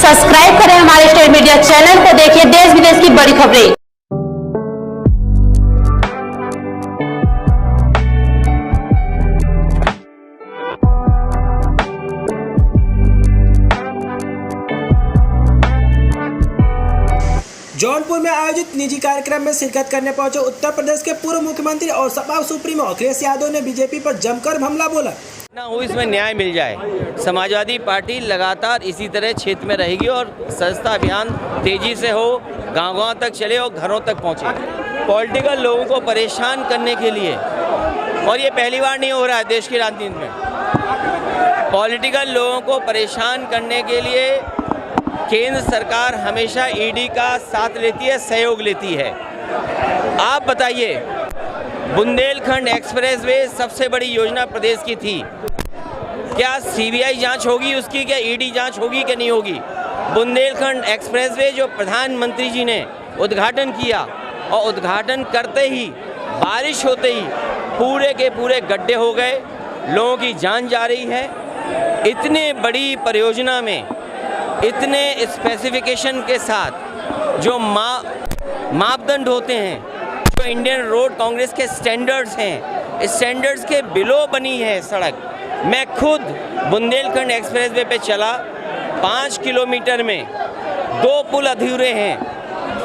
Subscribe करें हमारे state media channel को, देखिए देश विदेश की बड़ी खबरें। जौनपुर में आयोजित निजी कार्यक्रम में शिरकत करने पहुंचे उत्तर प्रदेश के पूर्व मुख्यमंत्री और सपा सुप्रीमो अखिलेश यादव ने बीजेपी पर जमकर हमला बोला। ना हो इसमें न्याय मिल जाए। समाजवादी पार्टी लगातार इसी तरह क्षेत्र में रहेगी और सदस्यता अभियान तेजी से हो, गांव-गांव तक चले और घरों तक पहुंचे। पॉलिटिकल लोगों को परेशान करने के लिए, और ये पहली बार नहीं हो रहा है देश की राजनीति में, पॉलिटिकल लोगों को परेशान करने के लिए केंद्र सरकार हमेशा ईडी का साथ लेती है, सहयोग लेती है। आप बताइए, बुंदेलखंड एक्सप्रेसवे सबसे बड़ी योजना प्रदेश की थी, क्या सीबीआई जांच होगी उसकी, क्या ईडी जांच होगी कि नहीं होगी? बुंदेलखंड एक्सप्रेसवे जो प्रधानमंत्री जी ने उद्घाटन किया, और उद्घाटन करते ही बारिश होते ही पूरे के पूरे गड्ढे हो गए, लोगों की जान जा रही है। इतने बड़ी परियोजना में इतने स्पेसिफिकेशन के साथ जो मापदंड होते हैं, जो इंडियन रोड कांग्रेस के स्टैंडर्ड्स हैं, स्टैंडर्ड्स के बिलो बनी है सड़क। मैं खुद बुंदेलखंड एक्सप्रेसवे पे चला, 5 किलोमीटर में 2 पुल अधूरे हैं,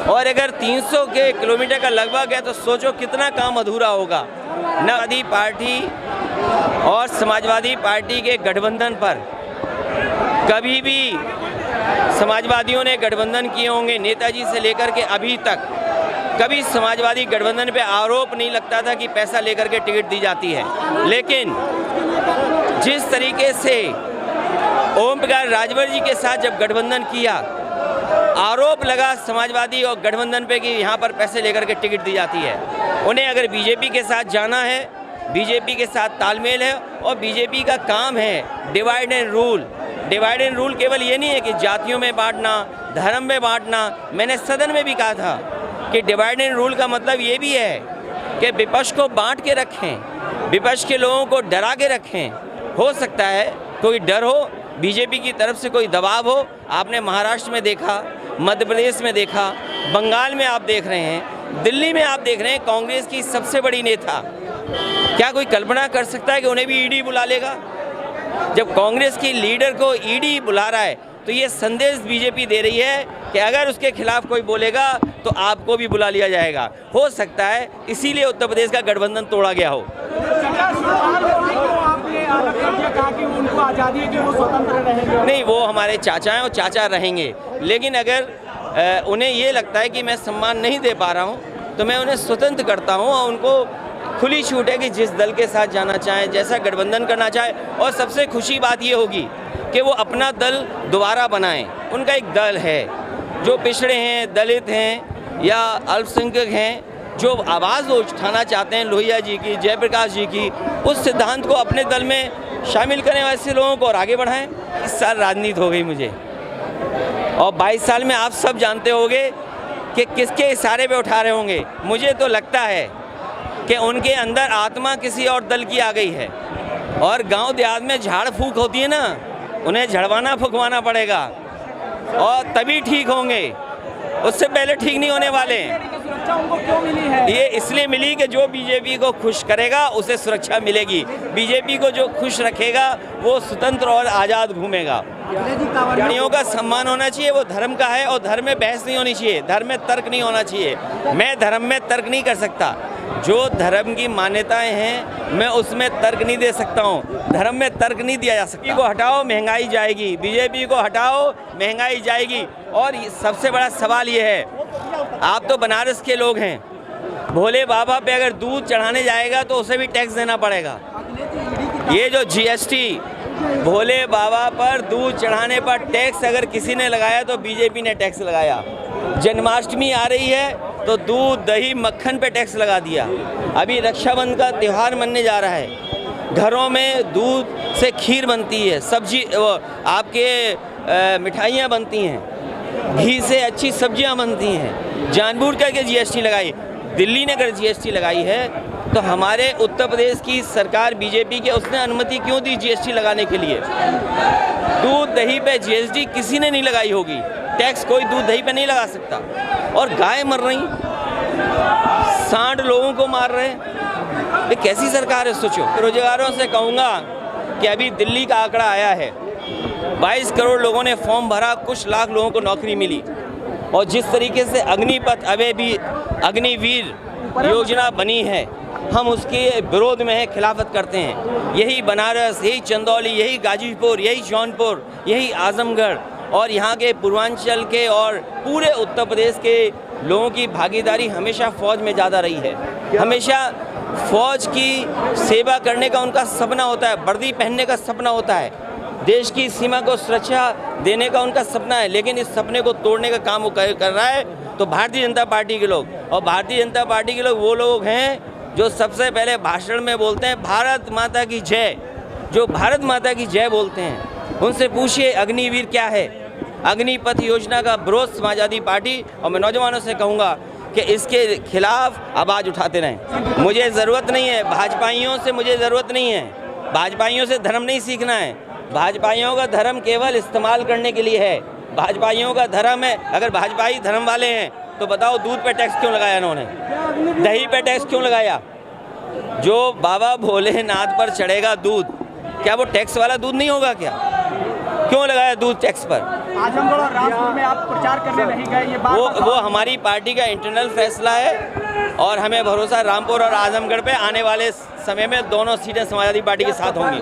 और अगर 300 के किलोमीटर का लगभग है तो सोचो कितना काम अधूरा होगा। समाजवादी पार्टी और समाजवादी पार्टी के गठबंधन पर कभी भी समाजवादियों ने गठबंधन किए होंगे, नेताजी से लेकर के अभी तक कभी समाजवादी गठबंधन पे आरोप नहीं लगता था कि पैसा लेकर के टिकट दी जाती है। लेकिन जिस तरीके से ओम प्रकाश राजभर जी के साथ जब गठबंधन किया, आरोप लगा समाजवादी और गठबंधन पे कि यहाँ पर पैसे लेकर के टिकट दी जाती है। उन्हें अगर बीजेपी के साथ जाना है, बीजेपी के साथ तालमेल है, और बीजेपी का काम है divide and rule. Divide and rule केवल ये नहीं है कि जातियों में बांटना, धर्म में बांटना। मैंने सदन में भी कहा था कि डिवाइड एंड रूल का मतलब ये भी है कि विपक्ष को बांट के रखें, विपक्ष के लोगों को डरा के रखें। हो सकता है कोई डर हो, बीजेपी की तरफ से कोई दबाव हो। आपने महाराष्ट्र में देखा, मध्य प्रदेश में देखा, बंगाल में आप देख रहे हैं, दिल्ली में आप देख रहे हैं। कांग्रेस की सबसे बड़ी नेता, क्या कोई कल्पना कर सकता है कि उन्हें भी ईडी बुला लेगा? जब कांग्रेस की लीडर को ईडी बुला रहा है तो ये संदेश बीजेपी दे रही है कि अगर उसके खिलाफ कोई बोलेगा तो आपको भी बुला लिया जाएगा। हो सकता है इसीलिए उत्तर प्रदेश का गठबंधन तोड़ा गया हो। नहीं, वो हमारे चाचा हैं और चाचा रहेंगे। लेकिन अगर उन्हें ये लगता है कि मैं सम्मान नहीं दे पा रहा हूँ तो मैं उन्हें स्वतंत्र करता हूँ, और उनको खुली छूट है कि जिस दल के साथ जाना चाहें, जैसा गठबंधन करना चाहें। और सबसे खुशी बात ये होगी कि वो अपना दल दोबारा बनाएं। उनका एक दल है, जो पिछड़े हैं, दलित हैं या अल्पसंख्यक हैं, जो आवाज़ उठाना चाहते हैं लोहिया जी की, जयप्रकाश जी की, उस सिद्धांत को अपने दल में शामिल करें, ऐसे लोगों को और आगे बढ़ाएं। इस साल राजनीति हो गई मुझे, और 22 साल में आप सब जानते होंगे कि किसके इशारे पे उठा रहे होंगे। मुझे तो लगता है कि उनके अंदर आत्मा किसी और दल की आ गई है, और गांव देहात में झाड़ फूक होती है ना, उन्हें झड़वाना फुकवाना पड़ेगा और तभी ठीक होंगे, उससे पहले ठीक नहीं होने वाले हैं। ये इसलिए मिली कि जो बीजेपी को खुश करेगा उसे सुरक्षा मिलेगी, बीजेपी को जो खुश रखेगा वो स्वतंत्र और आज़ाद घूमेगा। प्राणियों का सम्मान होना चाहिए, वो धर्म का है, और धर्म में बहस नहीं होनी चाहिए, धर्म में तर्क नहीं होना चाहिए। मैं धर्म में तर्क नहीं कर सकता, जो धर्म की मान्यताएं हैं मैं उसमें तर्क नहीं दे सकता हूँ, धर्म में तर्क नहीं दिया जा सकता। बीजेपी को हटाओ महंगाई जाएगी, बीजेपी को हटाओ महंगाई जाएगी। और सबसे बड़ा सवाल ये है, आप तो बनारस के लोग हैं, भोले बाबा पे अगर दूध चढ़ाने जाएगा तो उसे भी टैक्स देना पड़ेगा। ये जो जीएसटी, भोले बाबा पर दूध चढ़ाने पर टैक्स अगर किसी ने लगाया तो बीजेपी ने टैक्स लगाया। जन्माष्टमी आ रही है तो दूध, दही, मक्खन पे टैक्स लगा दिया। अभी रक्षाबंधन का त्यौहार मनने जा रहा है, घरों में दूध से खीर बनती है, सब्जी आपके मिठाइयाँ बनती हैं, घी से अच्छी सब्जियाँ बनती हैं, जानबूझ करके जीएसटी लगाई। दिल्ली ने अगर जीएसटी लगाई है तो हमारे उत्तर प्रदेश की सरकार बीजेपी की उसने अनुमति क्यों दी जीएसटी लगाने के लिए? दूध दही पे जीएसटी किसी ने नहीं लगाई होगी, टैक्स कोई दूध दही पे नहीं लगा सकता। और गाय मर रही, सांड लोगों को मार रहे हैं, ये कैसी सरकार है? सोचो। रोजगारों से कहूँगा कि अभी दिल्ली का आंकड़ा आया है, 22 करोड़ लोगों ने फॉर्म भरा, कुछ लाख लोगों को नौकरी मिली। और जिस तरीके से अग्निपथ अभी भी अग्निवीर योजना बनी है, हम उसके विरोध में है, खिलाफत करते हैं। यही बनारस, यही चंदौली, यही गाजीपुर, यही जौनपुर, यही आजमगढ़ और यहाँ के पूर्वांचल के और पूरे उत्तर प्रदेश के लोगों की भागीदारी हमेशा फौज में ज़्यादा रही है। हमेशा फौज की सेवा करने का उनका सपना होता है, वर्दी पहनने का सपना होता है, देश की सीमा को सुरक्षा देने का उनका सपना है। लेकिन इस सपने को तोड़ने का काम वो कर रहा है तो भारतीय जनता पार्टी के लोग। और भारतीय जनता पार्टी के लोग वो लोग हैं जो सबसे पहले भाषण में बोलते हैं भारत माता की जय, जो भारत माता की जय बोलते हैं। उनसे पूछिए अग्निवीर क्या है। अग्निपथ योजना का विरोध समाजवादी पार्टी और मैं नौजवानों से कहूँगा कि इसके खिलाफ आवाज़ उठाते रहें। मुझे ज़रूरत नहीं है भाजपाइयों से, मुझे ज़रूरत नहीं है भाजपाइयों से धर्म नहीं सीखना है। भाजपाइयों का धर्म केवल इस्तेमाल करने के लिए है। भाजपाइयों का धर्म है, अगर भाजपाई धर्म वाले हैं तो बताओ दूध पे टैक्स क्यों लगाया इन्होंने, दही पे टैक्स क्यों लगाया? जो बाबा भोलेनाथ पर चढ़ेगा दूध, क्या वो टैक्स वाला दूध नहीं होगा क्या? क्यों लगाया दूध टैक्स पर? आजमगढ़ और रामपुर में आप प्रचार करने नहीं गए, ये बात वो हमारी पार्टी का इंटरनल फैसला है और हमें भरोसा रामपुर और आजमगढ़ पे आने वाले समय में दोनों सीटें समाजवादी पार्टी के साथ होंगी।